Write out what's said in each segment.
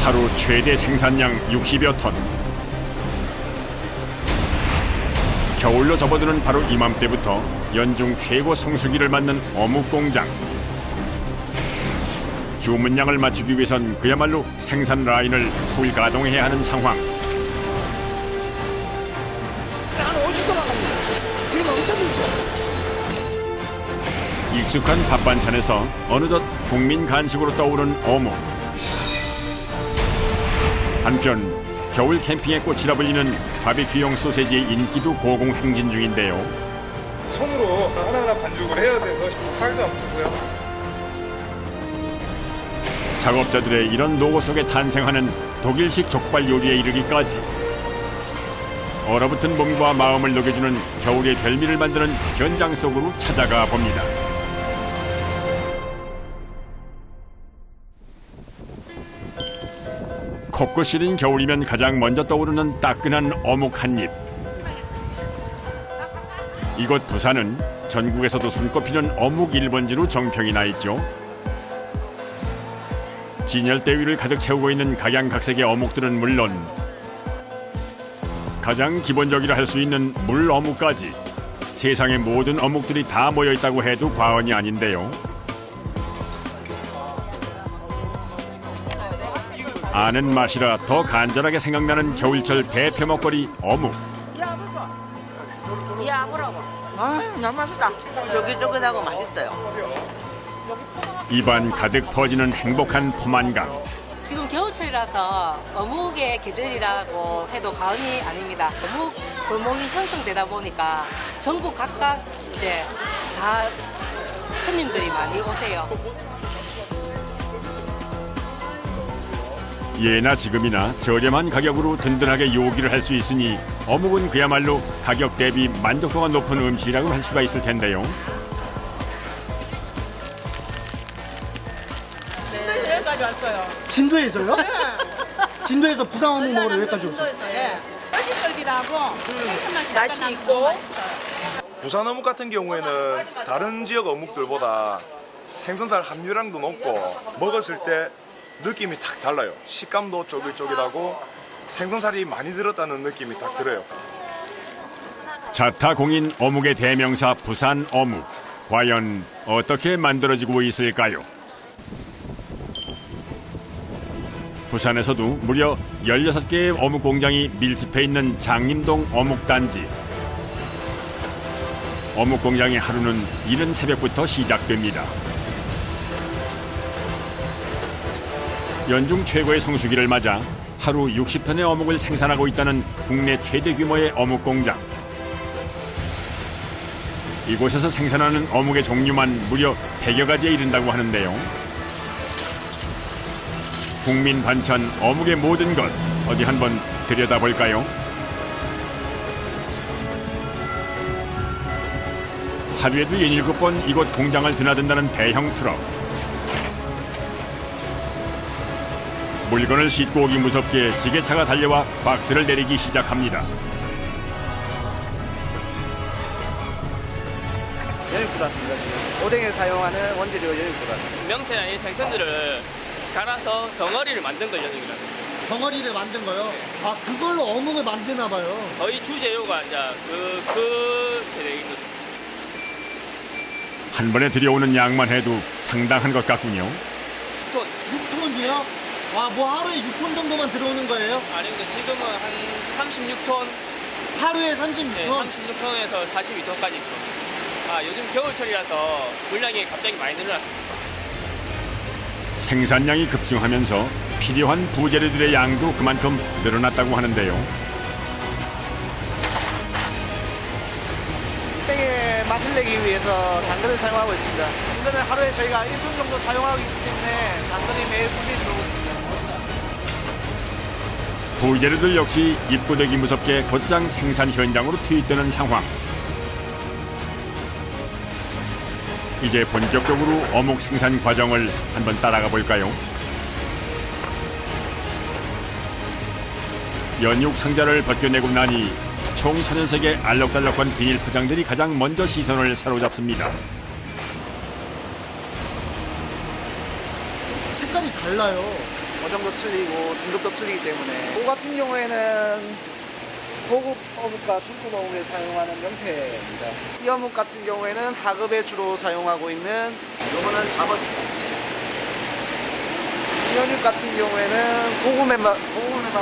하루 최대 생산량 60여 톤. 겨울로 접어드는 바로 이맘때부터 연중 최고 성수기를 맞는 어묵 공장. 주문량을 맞추기 위해선 그야말로 생산 라인을 풀 가동해야 하는 상황. 한 50도만 갑니다. 지금 엄청 좋죠. 익숙한 밥 반찬에서 어느덧 국민 간식으로 떠오른 어묵. 한편 겨울 캠핑의 꽃이라 불리는 바비큐용 소세지의 인기도 고공행진 중인데요. 손으로 하나하나 반죽을 해야 돼서 팔도 아프고요. 작업자들의 이런 노고 속에 탄생하는 독일식 족발 요리에 이르기까지 얼어붙은 몸과 마음을 녹여주는 겨울의 별미를 만드는 현장 속으로 찾아가 봅니다. 코끝 시린 겨울이면 가장 먼저 떠오르는 따끈한 어묵 한 입. 이곳 부산은 전국에서도 손꼽히는 어묵 1번지로 정평이 나 있죠. 진열대 위를 가득 채우고 있는 각양각색의 어묵들은 물론 가장 기본적이라 할 수 있는 물 어묵까지 세상의 모든 어묵들이 다 모여 있다고 해도 과언이 아닌데요. 아는 맛이라 더 간절하게 생각나는 겨울철 대표 먹거리 어묵. 야, 뭐라고? 아, 너무 맛있다. 쫄깃쫄깃하고 맛있어요. 입안 가득 퍼지는 행복한 포만감. 지금 겨울철이라서 어묵의 계절이라고 해도 과언이 아닙니다. 어묵 골목이 형성되다 보니까 전국 각각 이제 다 손님들이 많이 오세요. 예나 지금이나 저렴한 가격으로 든든하게 요기를 할 수 있으니 어묵은 그야말로 가격 대비 만족도가 높은 음식이라고 할 수가 있을 텐데요. 여기까지 왔어요. 진도에서요? 진도에서 부산 어묵 먹으러 여기까지 왔어요. 네. 쫄깃쫄깃하고 맛이 있고. 부산 어묵 같은 경우에는 다른 지역 어묵들보다 생선살 함유량도 높고 먹었을 때 느낌이 탁 달라요. 식감도 쫄깃쫄깃하고 생선살이 많이 들었다는 느낌이 딱 들어요. 자타공인 어묵의 대명사 부산 어묵. 과연 어떻게 만들어지고 있을까요? 부산에서도 무려 16개의 어묵 공장이 밀집해 있는 장림동 어묵단지. 어묵 공장의 하루는 이른 새벽부터 시작됩니다. 연중 최고의 성수기를 맞아 하루 60톤의 어묵을 생산하고 있다는 국내 최대 규모의 어묵 공장. 이곳에서 생산하는 어묵의 종류만 무려 100여 가지에 이른다고 하는데요. 국민 반찬 어묵의 모든 것 어디 한번 들여다볼까요? 하루에도 67번 이곳 공장을 드나든다는 대형 트럭. 물건을 싣고 오기 무섭게 지게차가 달려와 박스를 내리기 시작합니다. 연육 들어왔습니다. 지금 오뎅에 사용하는 원재료 연육 들어왔습니다. 명태나 이 생선들을 갈아서 덩어리를 만든 걸 연육이라고 해요. 덩어리를 만든 거요? 아, 그걸로 어묵을 만드나 봐요. 거의 주재료가 이제 그렇게 돼 있거든요. 한 번에 들여오는 양만 해도 상당한 것 같군요. 6톤이요? 와, 뭐 하루에 6톤 정도만 들어오는 거예요? 아닌데 지금은 한 36톤, 하루에 36톤? 네, 36톤에서 42톤까지 있고. 아, 요즘 겨울철이라서 물량이 갑자기 많이 늘어났습니다. 생산량이 급증하면서 필요한 부재료들의 양도 그만큼 늘어났다고 하는데요. 땡의 맛을 내기 위해서 당근을 사용하고 있습니다. 당근은 하루에 저희가 1톤 정도 사용하고 있기 때문에 당근이 매일 꾸준히 들어오고 있습니다. 부재료들 역시 입고되기 무섭게 곧장 생산 현장으로 투입되는 상황. 이제 본격적으로 어묵 생산 과정을 한번 따라가 볼까요? 연육 상자를 벗겨내고 나니 총 천연색의 알록달록한 비닐 포장들이 가장 먼저 시선을 사로잡습니다. 색깔이 달라요. 모종도 틀리고 등급도 틀리기 때문에 오 같은 경우에는 고급 어묵과 중급 어묵에 사용하는 명태입니다. 이 어묵 같은 경우에는 하급에 주로 사용하고 있는 요거는 잡어입니다. 이 연육 같은 경우에는 고급에만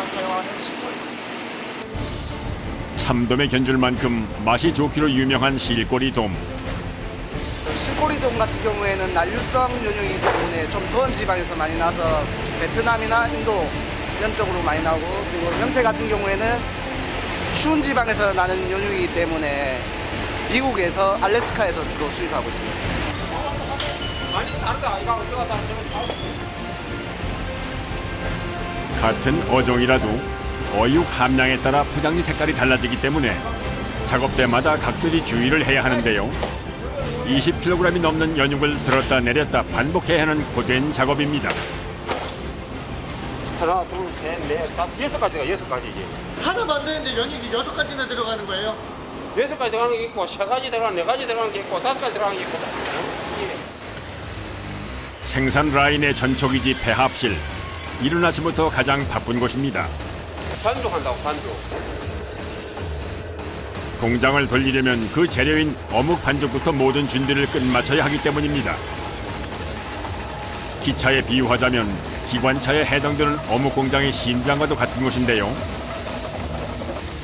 사용하는 실꼬리. 참돔에 견줄 만큼 맛이 좋기로 유명한 실꼬리돔. 실꼬리돔 같은 경우에는 난류성 연육이기 때문에 좀 더운 지방에서 많이 나서 베트남이나 인도 이런 쪽으로 많이 나오고, 그리고 명태 같은 경우에는 추운 지방에서 나는 연육이기 때문에 미국에서 알래스카에서 주로 수입하고 있습니다. 많이 다르다. 이거 어디가 다르죠? 같은 어종이라도 어육 함량에 따라 포장지 색깔이 달라지기 때문에 작업 때마다 각별히 주의를 해야 하는데요. 20kg이 넘는 연육을 들었다 내렸다 반복해야 하는 고된 작업입니다. 하나, 둘, 셋, 넷, 다섯, 6가지가 6가지 이게. 하나 만드는데 연육이 6가지나 들어가는 거예요? 6가지 들어가는 게 있고, 3가지 들어가는, 4가지 들어가는 게 있고, 5가지 들어가는 게 있고. 생산 라인의 전초기지 배합실. 이른 아침부터 가장 바쁜 곳입니다. 반죽한다고, 반죽. 공장을 돌리려면 그 재료인 어묵 반죽부터 모든 준비를 끝마쳐야 하기 때문입니다. 기차에 비유하자면 기관차에 해당되는 어묵 공장의 심장과도 같은 곳인데요.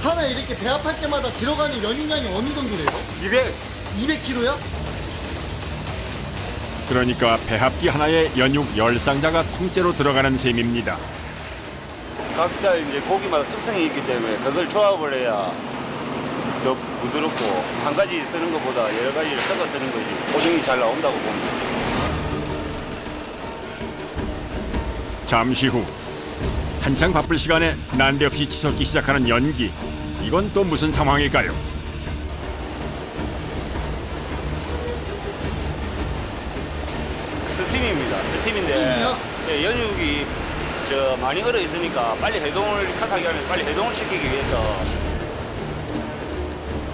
하나 이렇게 배합할 때마다 들어가는 연육량이 어느 정도 돼요? 200kg요? 그러니까 배합기 하나에 연육 10상자가 통째로 들어가는 셈입니다. 각자 이제 고기마다 특성이 있기 때문에 그걸 조합을 해야 더 부드럽고, 한 가지 쓰는 것보다 여러 가지를 섞어 쓰는 것이 포장이 잘 나온다고 봅니다. 잠시 후 한창 바쁠 시간에 난데없이 치솟기 시작하는 연기. 이건 또 무슨 상황일까요? 스팀입니다. 스팀인데 예, 연육이 많이 얼어 있으니까 빨리 해동을 컷하기 위해서 빨리 해동을 시키기 위해서.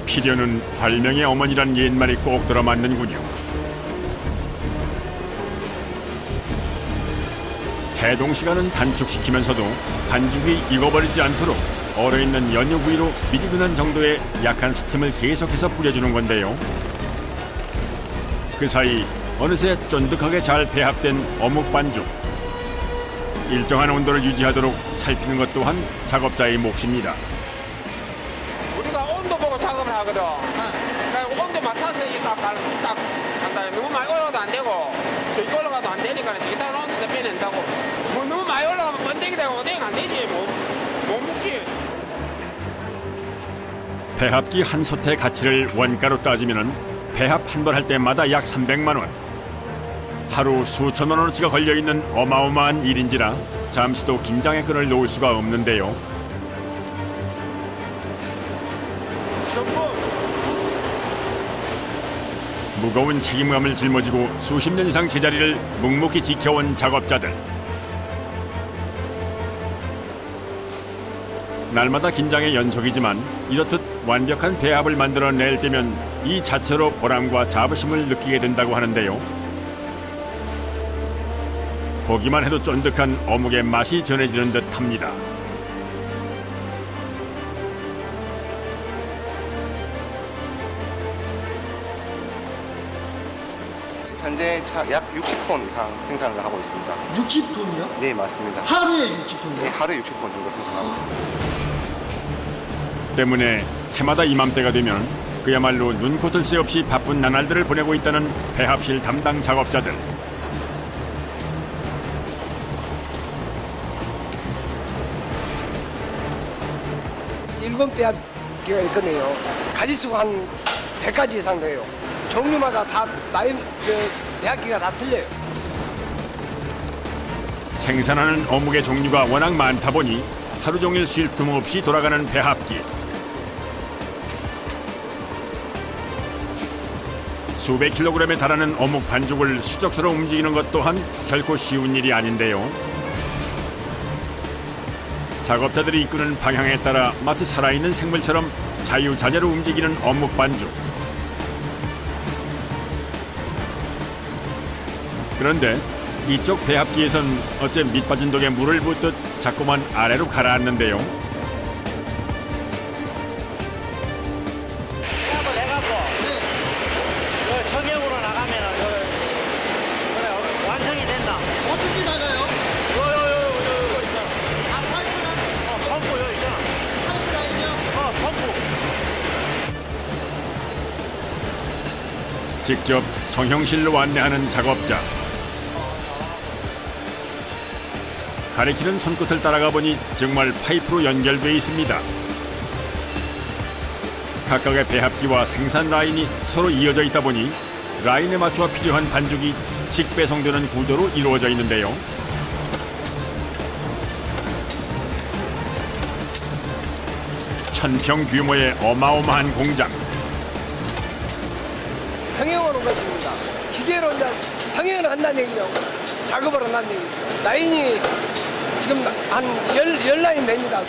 필요는 발명의 어머니란 옛말이 꼭 들어맞는군요. 해동 시간은 단축시키면서도 반죽이 익어버리지 않도록 얼어있는 연육 위로 미지근한 정도의 약한 스팀을 계속해서 뿌려주는 건데요. 그 사이 어느새 쫀득하게 잘 배합된 어묵 반죽. 일정한 온도를 유지하도록 살피는 것 또한 작업자의 몫입니다. 우리가 온도 보고 작업을 하거든. 그러니까 온도 맞춰서 딱 간다. 너무 많이 올라가도 안 되고, 저기 올라가도 안 되니까 저기 다른 온도에서 빼낸다고. 뭐 너무 많이 올라가면 번데기 되고 오뎅 안 되지. 못 먹지. 배합기 한 솥의 가치를 원가로 따지면 배합 한 번 할 때마다 약 300만 원. 하루 수천만 원어치가 걸려있는 어마어마한 일인지라 잠시도 긴장의 끈을 놓을 수가 없는데요. 무거운 책임감을 짊어지고 수십 년 이상 제자리를 묵묵히 지켜온 작업자들. 날마다 긴장의 연속이지만 이렇듯 완벽한 배합을 만들어낼 때면 이 자체로 보람과 자부심을 느끼게 된다고 하는데요. 보기만 해도 쫀득한 어묵의 맛이 전해지는 듯합니다. 현재 약 60톤 이상 생산을 하고 있습니다. 60톤이요? 네, 맞습니다. 하루에 60톤이요? 네, 하루에 60톤 정도 생산하고 있습니다. 때문에 해마다 이맘때가 되면 그야말로 눈코뜰 새 없이 바쁜 나날들을 보내고 있다는 배합실 담당 작업자들. 일본 배합기가 있거든요. 가지수가 한 100가지 이상 돼요. 종류마다 다 배합기가 다 틀려요. 생산하는 어묵의 종류가 워낙 많다 보니 하루 종일 쉴 틈 없이 돌아가는 배합기. 수백 킬로그램에 달하는 어묵 반죽을 수적스로 움직이는 것 또한 결코 쉬운 일이 아닌데요. 작업자들이 이끄는 방향에 따라 마치 살아있는 생물처럼 자유자재로 움직이는 어묵 반죽. 그런데 이쪽 배합기에선 어째 밑 빠진 독에 물을 붓듯 자꾸만 아래로 가라앉는데요. 배합을 해갖고 그 정형으로 나가면은 그래 완성이 된다. 어떻게 나가요? 요요 있잖아. 아, 파이프랑 펌프 요 있잖아. 파이프라인이요? 펌프. 직접 성형실로 안내하는 작업자. 가리키는 손끝을 따라가 보니 정말 파이프로 연결돼 있습니다. 각각의 배합기와 생산 라인이 서로 이어져 있다 보니 라인에 맞춰 필요한 반죽이 직배송되는 구조로 이루어져 있는데요. 천평 규모의 어마어마한 공장. 성형을 한 것입니다. 기계로 이제 성형을 한다는 얘기죠. 작업을 한다는 얘기죠. 라인이 지금 한 10라인 됩니다.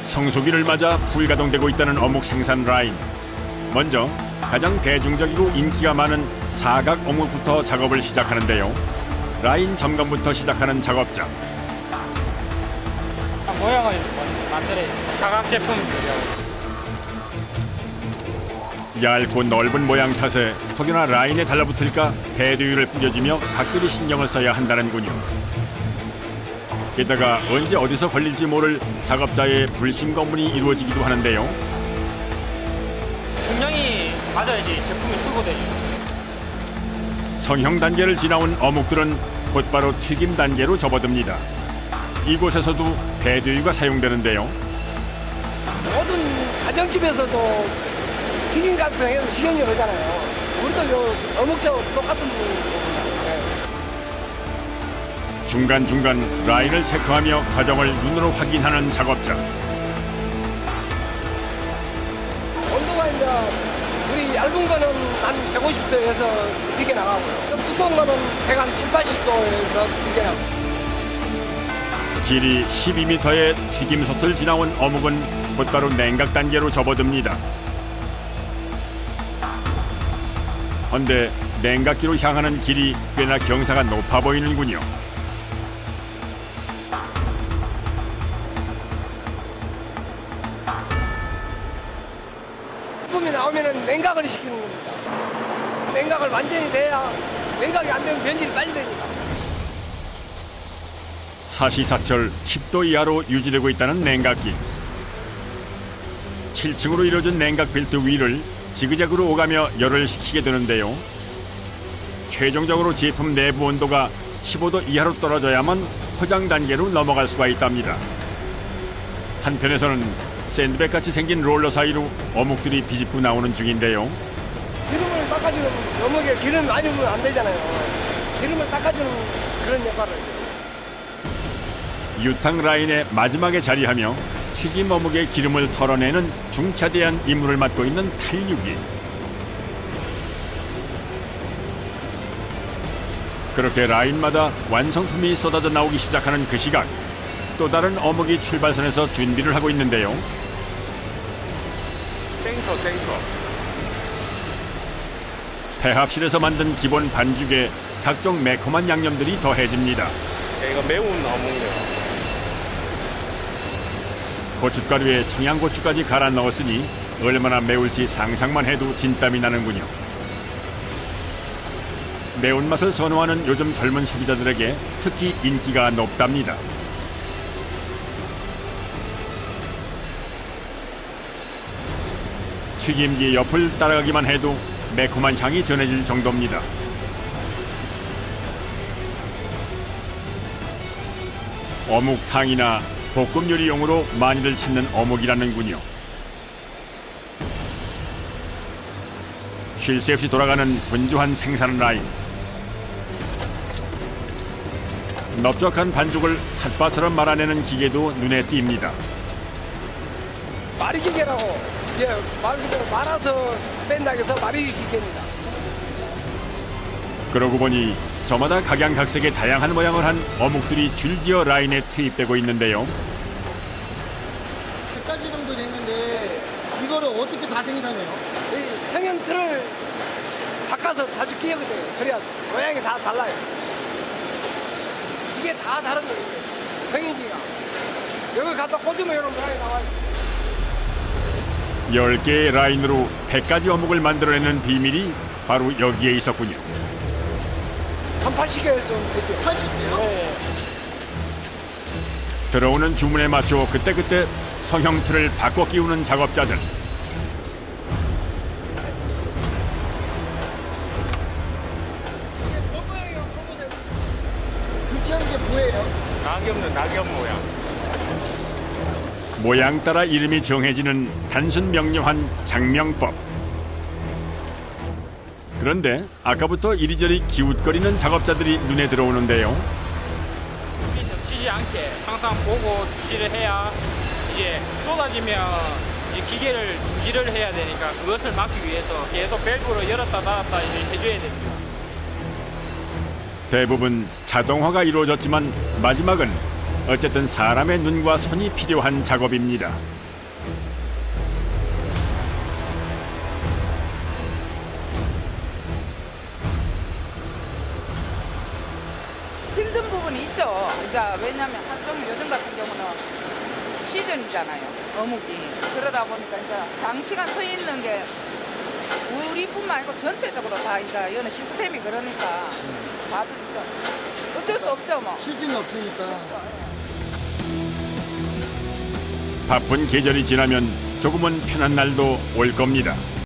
성수기를 맞아 불가동되고 있다는 어묵 생산 라인. 먼저 가장 대중적이고 인기가 많은 사각 어묵부터 작업을 시작하는데요. 라인 점검부터 시작하는 작업자. 모양을 만들어요. 사각 제품. 얇고 넓은 모양 탓에 혹여나 라인에 달라붙을까 대두유를 뿌려주며 각별히 신경을 써야 한다는군요. 게다가 언제 어디서 걸릴지 모를 작업자의 불심검문이 이루어지기도 하는데요. 중량이 맞아야지 제품이 출고되죠. 성형 단계를 지나온 어묵들은 곧바로 튀김 단계로 접어듭니다. 이곳에서도 대두유가 사용되는데요. 모든 가정집에서도 튀김 같은 거 해서 식용유 하잖아요. 우리도 요 어묵하고 똑같은 부분입니다. 중간중간 라인을 체크하며 과정을 눈으로 확인하는 작업자. 온도가 이제 우리 얇은 거는 한 150도에서 튀게 나가고요. 좀 두꺼운 거는 107, 80도에서 튀게 나가고. 길이 12m의 튀김솥을 지나온 어묵은 곧바로 냉각 단계로 접어듭니다. 헌데 냉각기로 향하는 길이 꽤나 경사가 높아 보이는군요. 제품이 나오면은 냉각을 시키는 겁니다. 냉각을 완전히 돼야 냉각이 안 되면 변질이 빨리 되니까. 사시사철 10도 이하로 유지되고 있다는 냉각기. 7층으로 이루어진 냉각 벨트 위를 지그재그로 오가며 열을 식히게 되는데요. 최종적으로 제품 내부 온도가 15도 이하로 떨어져야만 포장 단계로 넘어갈 수가 있답니다. 한편에서는 샌드백같이 생긴 롤러 사이로 어묵들이 비집고 나오는 중인데요. 기름을 닦아주는 어묵에 기름 많이 넣으면 안 되잖아요. 기름을 닦아주는 그런 역할을 해요. 유탕 라인의 마지막에 자리하며 튀김 어묵의 기름을 털어내는 중차대한 임무를 맡고 있는 탈육이. 그렇게 라인마다 완성품이 쏟아져 나오기 시작하는 그 시각, 또 다른 어묵이 출발선에서 준비를 하고 있는데요. 땡터. 배합실에서 만든 기본 반죽에 각종 매콤한 양념들이 더해집니다. 이거 매운 어묵이에요. 고춧가루에 청양고추까지 갈아 넣었으니 얼마나 매울지 상상만 해도 진땀이 나는군요. 매운맛을 선호하는 요즘 젊은 소비자들에게 특히 인기가 높답니다. 튀김기 옆을 따라가기만 해도 매콤한 향이 전해질 정도입니다. 어묵탕이나 볶음 요리용으로 많이들 찾는 어묵이라는군요. 쉴 새 없이 돌아가는 분주한 생산 라인. 넓적한 반죽을 핫바처럼 말아내는 기계도 눈에 띕니다. 마리 기계라고 이제 말 그대로 말아서 뺀다 해서 마리 기계입니다. 그러고 보니 저마다 각양각색의 다양한 모양을 한 어묵들이 줄지어 라인에 투입되고 있는데요. 100가지 정도 됐는데 이거를 어떻게 다 생산해요? 이 성형 틀을 가서 자주 끼거든요. 그래야 모양이 다 달라요. 이게 다 다른 거예요. 생인기가. 여기 갖다 꽂으면 이런 모양이 나와요. 10개의 라인으로 100가지 어묵을 만들어내는 비밀이 바로 여기에 있었군요. 한 80개 정도 되죠. 80개요? 네. 들어오는 주문에 맞춰 그때그때 성형 틀을 바꿔 끼우는 작업자들. 교체한 게 뭐예요? 낙엽 모양. 모양 따라 이름이 정해지는 단순 명료한 장명법. 그런데 아까부터 이리저리 기웃거리는 작업자들이 눈에 들어오는데요. 물이 덮치지 않게 항상 보고 주시를 해야 이제 쏟아지면 이 기계를 중지를 해야 되니까 그것을 막기 위해서 계속 밸브로 열었다 닫았다 이제 해줘야 됩니다. 대부분 자동화가 이루어졌지만 마지막은 어쨌든 사람의 눈과 손이 필요한 작업입니다. 힘든 부분이 있죠. 이제 왜냐면 한종 요즘 같은 경우는 시즌이잖아요. 어묵이. 그러다 보니까 이제 장시간 서 있는 게 우리뿐만 아니고 전체적으로 다 이제 이거는 시스템이 그러니까 다들 이제 어쩔 수 없죠 뭐. 시즌이 없으니까. 바쁜 계절이 지나면 조금은 편한 날도 올 겁니다.